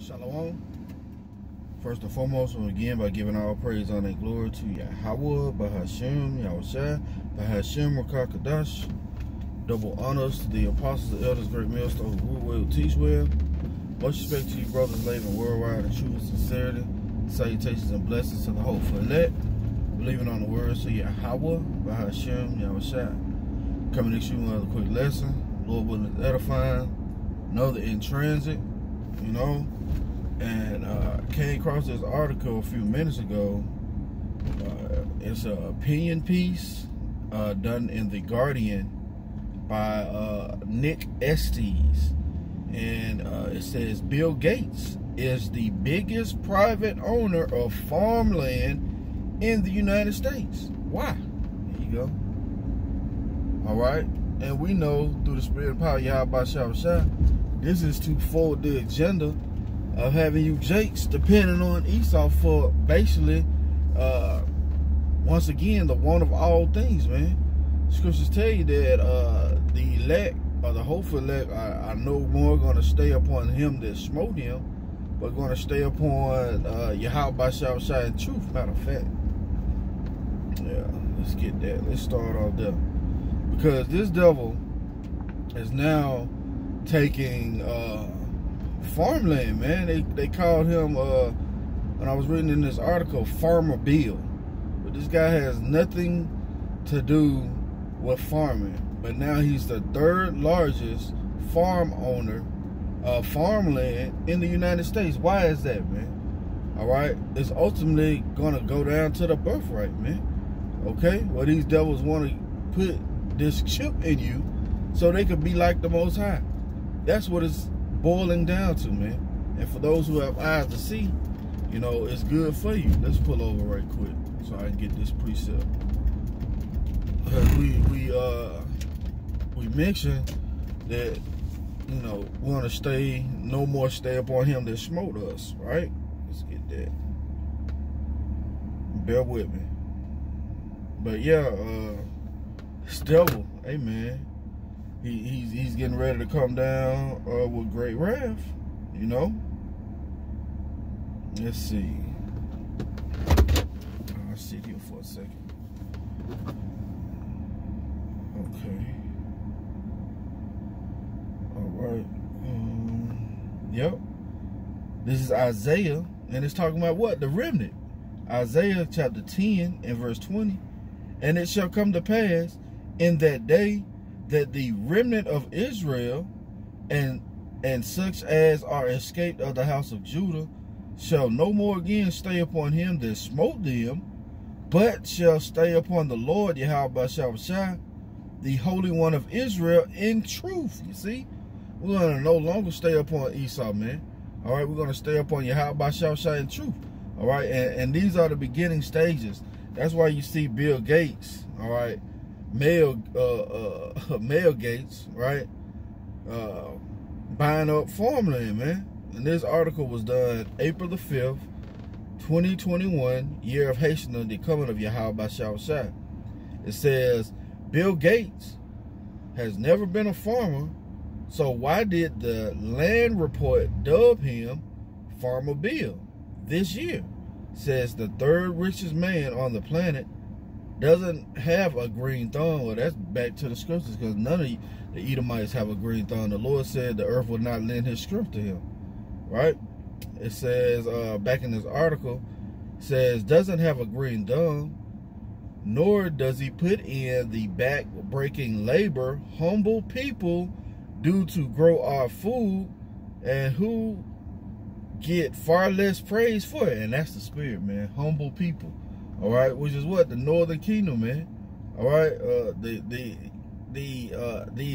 Shalom. First and foremost, we'll begin by giving all praise, honor, and glory to Yahawah Bahasham Yahawashi Bahasham Qadash. Double honors to the apostles, the elders, great millstones who rule well, teach well. Much respect to you, brothers, living worldwide in true sincerity. Salutations and blessings to the hopeful elect, believing on the words of Yahawah Bahasham Yahawashi. Coming next to you with another quick lesson. Lord willing, is edifying. Another in transit, you know. And came across this article a few minutes ago. It's an opinion piece done in The Guardian by Nick Estes. And it says, Bill Gates is the biggest private owner of farmland in the United States. Why? There you go. All right. And we know through the spirit and power of Yahawah Bahasham Yahawashi, this is to forward the agenda of having you jakes depending on Esau for basically, once again, the one of all things, man. Scriptures tell you that the elect, or the hopeful elect, are no more going to stay upon him that smote him, but going to stay upon Yahawah Bahasham Yahawashi in truth, matter of fact. Yeah, let's get that. Let's start off there. Because this devil is now taking farmland, man. They called him, when I was reading in this article, Farmer Bill. But this guy has nothing to do with farming. But now he's the third largest farm owner of farmland in the United States. Why is that, man? All right? It's ultimately going to go down to the birthright, man. Okay? Well, these devils want to put this chip in you so they could be like the Most High. That's what it's boiling down to, man. And for those who have eyes to see, you know, it's good for you. Let's pull over right quick so I can get this precept. Because we mentioned that, you know, we want to no more stay upon him that smote us, right? Let's get that. Bear with me. But yeah, this devil, hey man, he's getting ready to come down with great wrath, you know. Let's see. I'll sit here for a second. Okay. All right. Yep. This is Isaiah, and it's talking about what? The remnant. Isaiah chapter 10 and verse 20. And it shall come to pass in that day that the remnant of Israel and such as are escaped of the house of Judah shall no more again stay upon him that smote them, but shall stay upon the Lord Yahawah Bahasham Yahawashi, the Holy One of Israel, in truth. You see, we're going to no longer stay upon Esau, man. All right, we're going to stay upon Yahawah Bahasham Yahawashi in truth. All right, and these are the beginning stages. That's why you see Bill Gates, all right, male Gates, right, buying up farmland, man. And this article was done April the 5th, 2021, year of hastening the coming of Yahawah Bahasham Yahawashi. It says, Bill Gates has never been a farmer, so why did the land report dub him Farmer Bill this year? Says the third richest man on the planet doesn't have a green thumb. Well, that's back to the scriptures, because none of the Edomites have a green thumb. The Lord said the earth would not lend his strength to him, right? It says back in this article, says doesn't have a green thumb, nor does he put in the back-breaking labor humble people do to grow our food, and who get far less praise for it. And that's the spirit, man. Humble people. All right, which is what? The northern kingdom, man. All right, the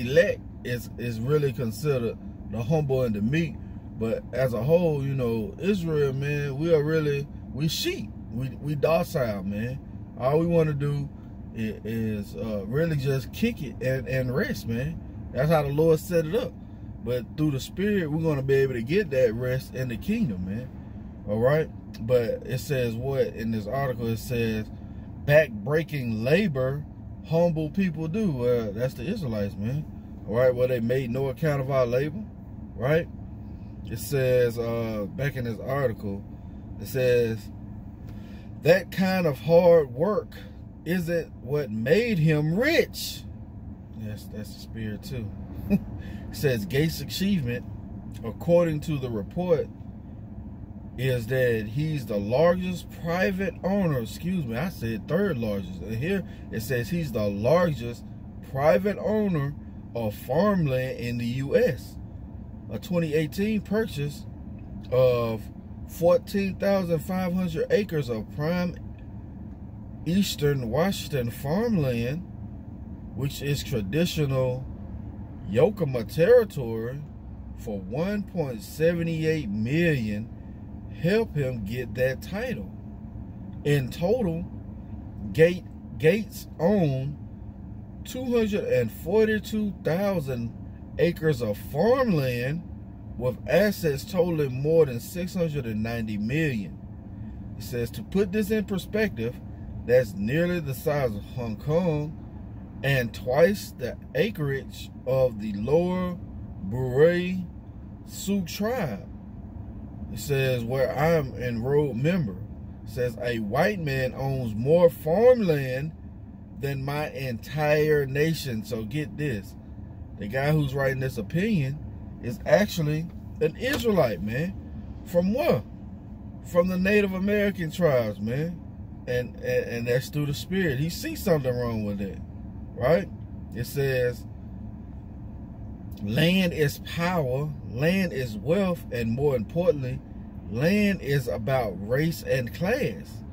elect is really considered the humble and the meek, but as a whole, you know, Israel, man, we sheep. We docile, man. All we want to do is really just kick it and rest, man. That's how the Lord set it up. But through the spirit, we're going to be able to get that rest in the kingdom, man. All right? But it says what in this article? It says, back-breaking labor humble people do. Well, that's the Israelites, man. All right? Well, they made no account of our labor, right? it says, back in this article, it says, that kind of hard work isn't what made him rich. Yes, that's the spirit too. It says Gates' achievement, according to the report, is that he's the largest private owner, excuse me, I said third largest. And here it says he's the largest private owner of farmland in the U.S. A 2018 purchase of 14,500 acres of prime eastern Washington farmland, which is traditional Yahawah territory, for $1.78 million, help him get that title. In total, Gates owned 242,000 acres of farmland with assets totaling more than $690 million. It says, to put this in perspective, that's nearly the size of Hong Kong and twice the acreage of the Lower Bure Sioux tribe. It says, where I'm an enrolled member. It says, a white man owns more farmland than my entire nation. So get this. The guy who's writing this opinion is actually an Israelite, man. From where? From the Native American tribes, man. And that's through the spirit. He sees something wrong with it, right? It says, land is power, land is wealth, and more importantly, land is about race and class.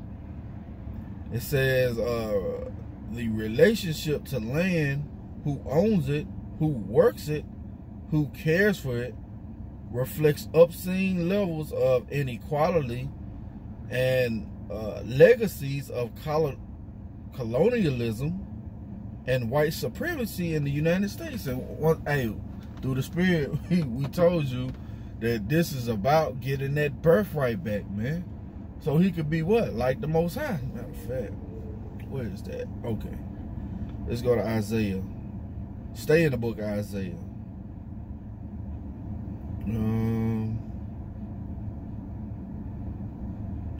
It says the relationship to land, who owns it, who works it, who cares for it, reflects obscene levels of inequality and legacies of colonialism and white supremacy in the United States. And hey, through the spirit, we told you that this is about getting that birthright back, man. So he could be what? Like the Most High. Matter of fact, where is that? Okay. Let's go to Isaiah. Stay in the book of Isaiah.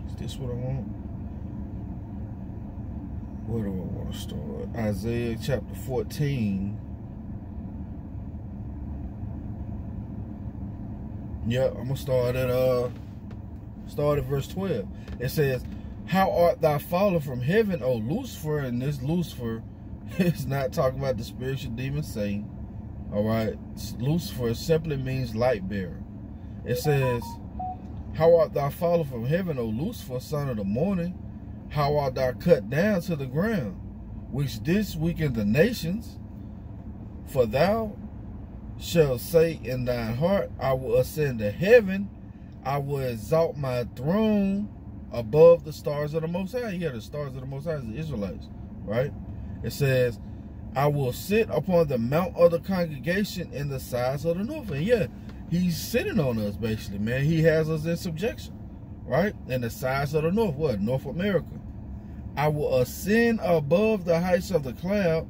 Is this what I want? Where do I want to start? Isaiah chapter 14. Yeah, I'm gonna start at verse 12. It says, how art thou fallen from heaven, O Lucifer? And this Lucifer is not talking about the spiritual demon Satan. All right, Lucifer simply means light bearer. It says, how art thou fallen from heaven, O Lucifer, son of the morning? How art thou cut down to the ground, which didst weaken the nations? For thou shalt say in thine heart, I will ascend to heaven, I will exalt my throne above the stars of the Most High. Yeah, the stars of the Most High is the Israelites, right? It says, I will sit upon the mount of the congregation in the sides of the north. And yeah, he's sitting on us, basically, man. He has us in subjection, right? And the sides of the north, what? North America. I will ascend above the heights of the cloud.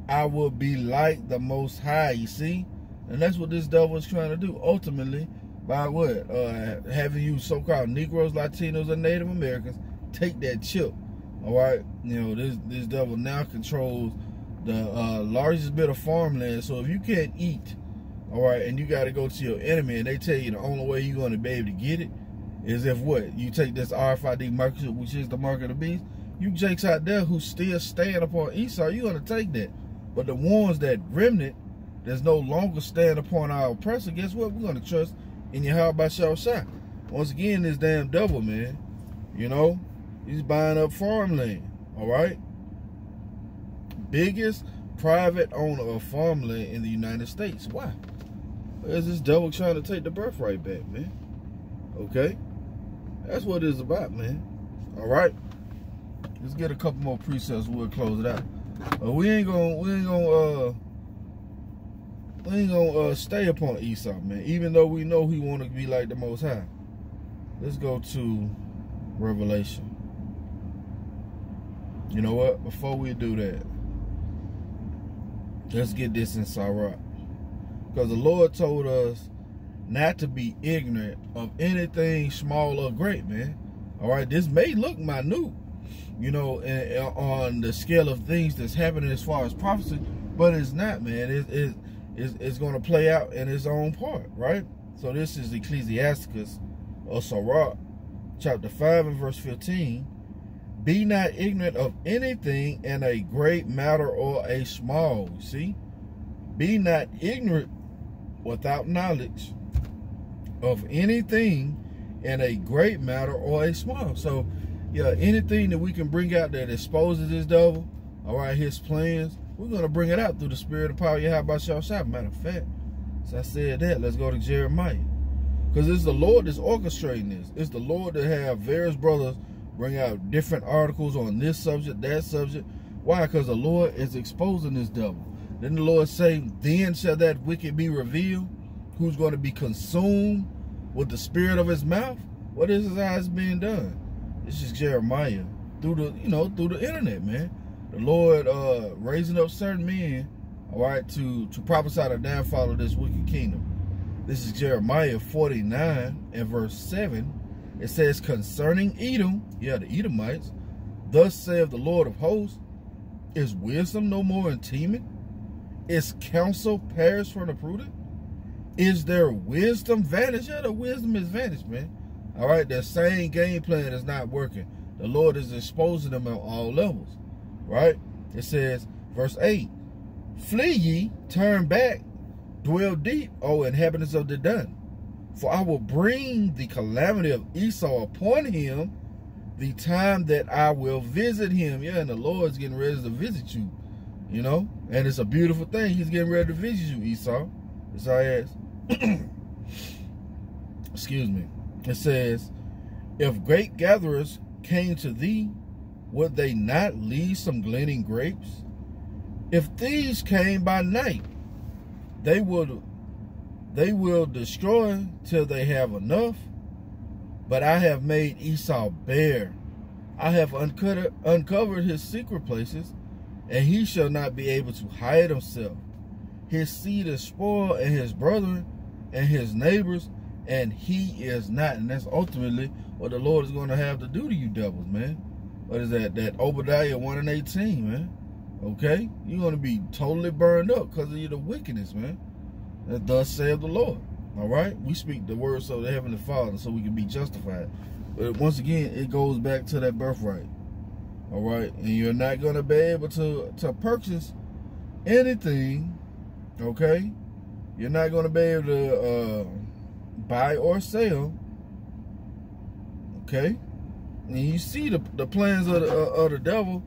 I will be like the Most High, you see? And that's what this devil is trying to do, ultimately, by what? Having you so-called Negroes, Latinos, and Native Americans take that chip, all right? You know, this devil now controls the largest bit of farmland. So if you can't eat, all right, and you got to go to your enemy, and they tell you the only way you're going to be able to get it is if what? You take this RFID market, which is the mark of the beast. You jakes out there who still stand upon Esau, you're going to take that. But the ones that remnant, that's no longer stand upon our oppressor, guess what? We're going to trust in Yahawah Bahasham Yahawashi. Once again, this damn devil, man, you know, he's buying up farmland, all right? Biggest private owner of farmland in the United States. Why? Is this devil trying to take the birthright back, man? Okay? That's what it's about, man. All right? Let's get a couple more precepts. We'll close it out. We ain't gonna stay upon Esau, man. Even though we know he want to be like the Most High. Let's go to Revelation. You know what? Before we do that, let's get this in Sirach. Because the Lord told us not to be ignorant of anything small or great, man. All right, this may look minute, you know, on the scale of things that's happening as far as prophecy, but it's not, man. It's going to play out in its own part, right? So this is Ecclesiasticus or Sirach, chapter 5 and verse 15. Be not ignorant of anything in a great matter or a small. You see? Be not ignorant without knowledge of anything in a great matter or a small. So, yeah, anything that we can bring out that exposes this devil, all right, his plans, we're going to bring it out through the spirit of power, Yahawah Bahasham Yahawashi. Matter of fact, so I said that, let's go to Jeremiah. Because it's the Lord that's orchestrating this. It's the Lord that have various brothers bring out different articles on this subject, that subject. Why? Because the Lord is exposing this devil. Then the Lord say, then shall that wicked be revealed, who's going to be consumed with the spirit of his mouth. What is it how it's being done? This is Jeremiah through the, you know, through the internet, man. The Lord raising up certain men, all right, to prophesy the downfall of this wicked kingdom. This is Jeremiah 49 and verse 7. It says, concerning Edom, yeah, the Edomites, thus saith the Lord of hosts, is wisdom no more in Teman? Is counsel perished from the prudent? Is their wisdom vanished? Yeah, the wisdom is vanished, man. All right, that same game plan is not working. The Lord is exposing them on all levels, right? It says, verse 8, flee ye, turn back, dwell deep, O inhabitants of the dun. For I will bring the calamity of Esau upon him, the time that I will visit him. Yeah, and the Lord's getting ready to visit you, you know? And it's a beautiful thing. He's getting ready to visit you, Esau. That's how I ask. Excuse me. It says, if great gatherers came to thee, would they not leave some gleaning grapes? If thieves came by night, they will destroy till they have enough. But I have made Esau bare. I have uncovered his secret places, and he shall not be able to hide himself. His seed is spoiled, and his brethren, and his neighbors, and he is not. And that's ultimately what the Lord is going to have to do to you devils, man. What is that? That Obadiah 1 and 18, man. Okay? You're going to be totally burned up because of the wickedness, man. That thus saith the Lord. All right? We speak the words of the Heavenly Father so we can be justified. But once again, it goes back to that birthright. All right? And you're not going to be able to purchase anything. Okay? You're not going to be able to buy or sell. Okay? And you see the plans of the devil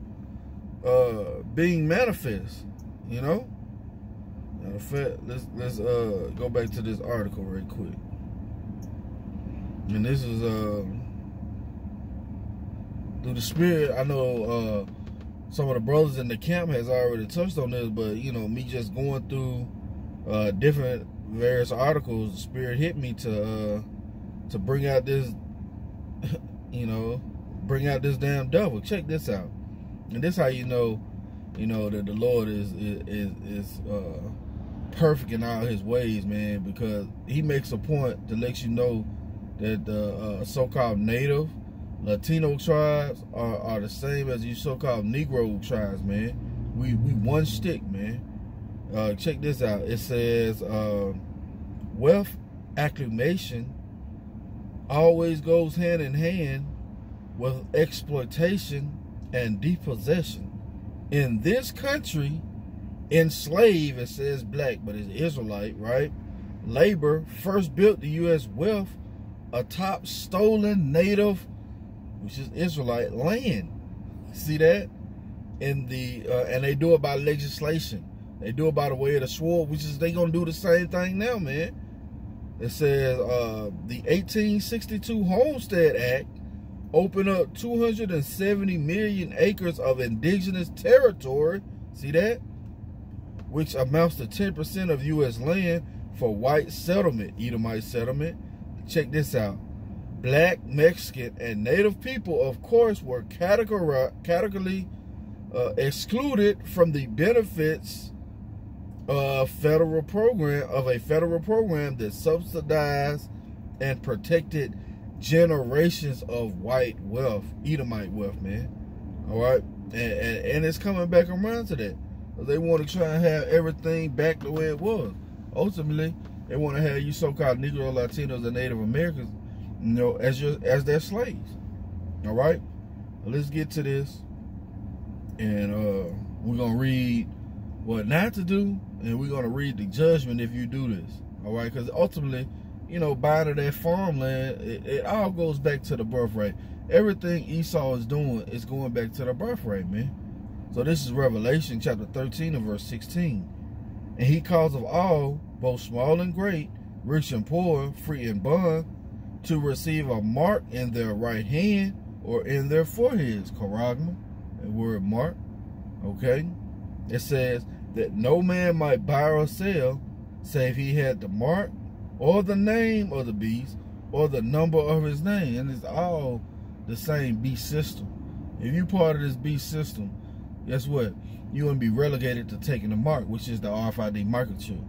being manifest. You know? Matter of fact, let's go back to this article right quick. And this is through the spirit. I know some of the brothers in the camp has already touched on this, but you know, me just going through different various articles, the spirit hit me to bring out this, you know, bring out this damn devil. Check this out, and this how you know that the Lord is perfect in all his ways, man, because he makes a point to let you know that the so-called native Latino tribes are the same as you so-called Negro tribes, man. We one stick, man. Check this out. It says wealth accumulation always goes hand in hand with exploitation and depossession. In this country, enslaved, it says black, but it's Israelite, right? Labor first built the U.S. wealth atop stolen native, which is Israelite land. See that? In the and they do it by legislation. They do it by the way of the sword, which is they gonna do the same thing now, man. It says the 1862 Homestead Act opened up 270 million acres of indigenous territory. See that? Which amounts to 10% of U.S. land for white settlement, Edomite settlement. Check this out. Black, Mexican, and Native people, of course, were categorically excluded from the benefits federal program that subsidized and protected generations of white wealth, Edomite wealth, man. All right, and it's coming back around to that. They want to try and have everything back the way it was. Ultimately, they want to have you so-called Negro, Latinos, and Native Americans, you know, as their slaves. All right, let's get to this, and we're gonna read what not to do, and we're gonna read the judgment if you do this. All right, because ultimately, you know, buying of that farmland, it all goes back to the birthright. Everything Esau is doing is going back to the birthright, man. So this is Revelation chapter 13 and verse 16. And he calls of all, both small and great, rich and poor, free and bond, to receive a mark in their right hand or in their foreheads. Charagma, the word mark. Okay. It says that no man might buy or sell, save he had the mark or the name of the beast or the number of his name. And it's all the same beast system. If you part of this beast system, guess what? You're going to be relegated to taking the mark, which is the RFID market chip.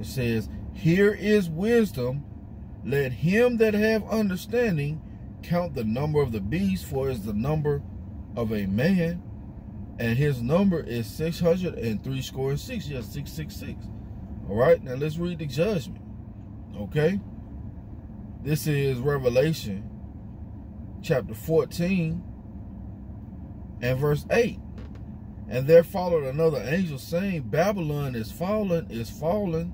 It says, here is wisdom. Let him that have understanding count the number of the beast, for it is the number of a man, and his number is 666. Yes, 666. All right, now let's read the judgment. Okay, this is Revelation chapter 14 and verse 8. And there followed another angel saying, Babylon is fallen,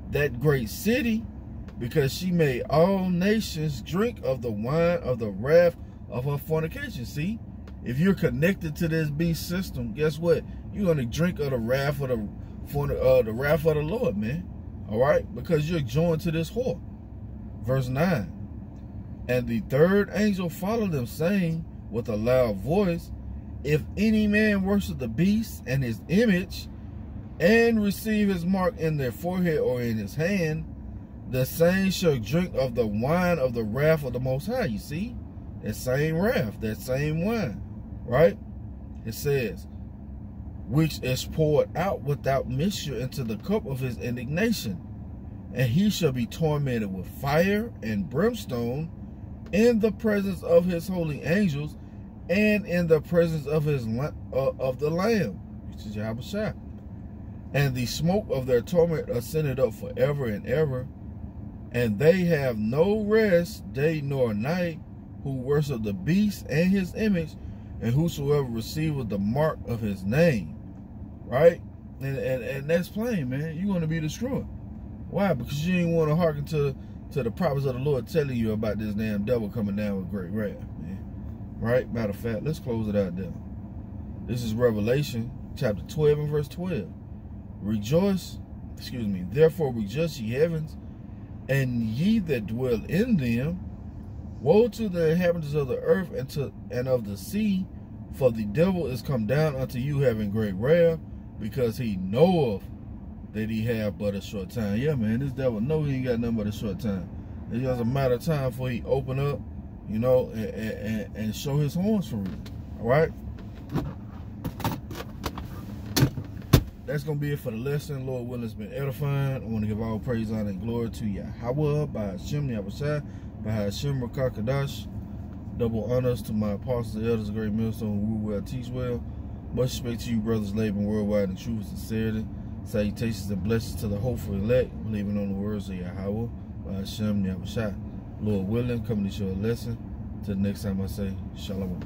that great city, because she made all nations drink of the wine of the wrath of her fornication. See, if you're connected to this beast system, guess what? You're going to drink of the wrath of the wrath of the Lord, man. All right, because you're joined to this whore. Verse 9. And the third angel followed them, saying with a loud voice, if any man worship the beast and his image, and receive his mark in their forehead or in his hand, the same shall drink of the wine of the wrath of the Most High. You see, that same wrath, that same wine, right? It says, which is poured out without mixture into the cup of his indignation, and he shall be tormented with fire and brimstone in the presence of his holy angels and in the presence of the Lamb, which is Yahawah. And the smoke of their torment ascended up forever and ever, and they have no rest day nor night, who worship the beast and his image, and whosoever receiveth the mark of his name. Right? And that's plain, man. You're going to be destroyed. Why? Because you ain't want to hearken to the prophets of the Lord telling you about this damn devil coming down with great wrath, man. Right? Matter of fact, let's close it out there. This is Revelation chapter 12 and verse 12. Therefore rejoice, ye heavens, and ye that dwell in them. Woe to the inhabitants of the earth and of the sea, for the devil is come down unto you having great wrath, because he knoweth that he have but a short time. Yeah, man, this devil know he ain't got nothing but a short time. It's just a matter of time before he open up, you know, and show his horns for real. All right? That's going to be it for the lesson. Lord willing, it's been edifying. I want to give all praise, honor, and glory to Yahawah Bahasham Yahawashi Bahasham, Qadash. Double honors to my apostles and elders, a great millstone who rule well, teach well. Much respect to you, brothers, laboring worldwide in truth and sincerity. Salutations and blessings to the hopeful elect, believing on the words of Yahawah Bahasham Yahawashi. Lord willing, coming to show a lesson. Till the next time I say, Shalom.